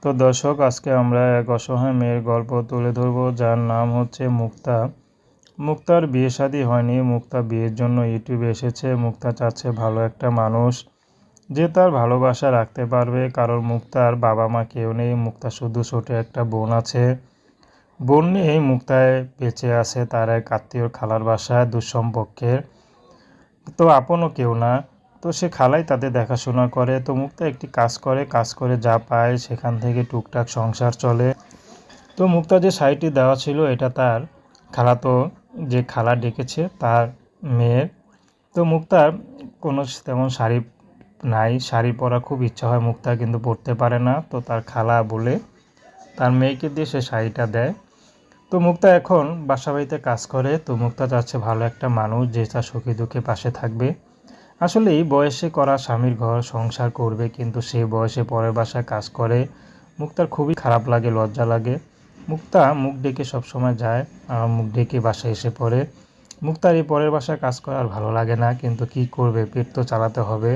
তো দর্শক, আজকে আমরা এক অসহায় মেয়ের গল্প তুলে ধরবো, যার নাম হচ্ছে মুক্তা। মুক্তার বিয়ে শাদী হয়নি। মুক্তা বিয়ের জন্য ইউটিউবে এসেছে। মুক্তা চাচ্ছে ভালো একটা মানুষ যে তার ভালোবাসা রাখতে পারবে, কারণ মুক্তার বাবা মা কেউ নেই। মুক্তা শুধু ছোট একটা বোন আছে। বোন নিয়েই মুক্তায় বেঁচে আছে তার এক আত্মীয় খালার বাসায়, দুঃসম্পর্কের। তো আপনও কেউ না। তো সে খালাই তাদের দেখাশোনা করে। তো মুক্তা একটি কাজ করে যা পায় সেখান থেকে টুকটাক সংসার চলে। তো মুক্তা যে শাড়িটি দেওয়া ছিল এটা তার খালাতো, যে খালা ডেকেছে তার মেয়ের। তো মুক্তার কোনো তেমন শাড়ি নাই। শাড়ি পরা খুব ইচ্ছা হয় মুক্তার, কিন্তু পরতে পারে না। তো তার খালা বলে তার মেয়েকে দিয়ে সে শাড়িটা দেয়। তো মুক্তা এখন বাসা বাড়িতে কাজ করে। তো মুক্তা চাচ্ছে ভালো একটা মানুষ যে তার সুখে দুঃখে পাশে থাকবে। আসলে এই বয়সে করা স্বামীর ঘর সংসার করবে, কিন্তু সেই বয়সে পরের বাসায় কাজ করে। মুক্তার খুবই খারাপ লাগে, লজ্জা লাগে। মুক্তা মুখ ডেকে সবসময় যায়, আর মুখ ডেকে বাসায় এসে পড়ে। মুক্তার এই পরের বাসায় কাজ করা আর ভালো লাগে না, কিন্তু কি করবে, পেট তো চালাতে হবে।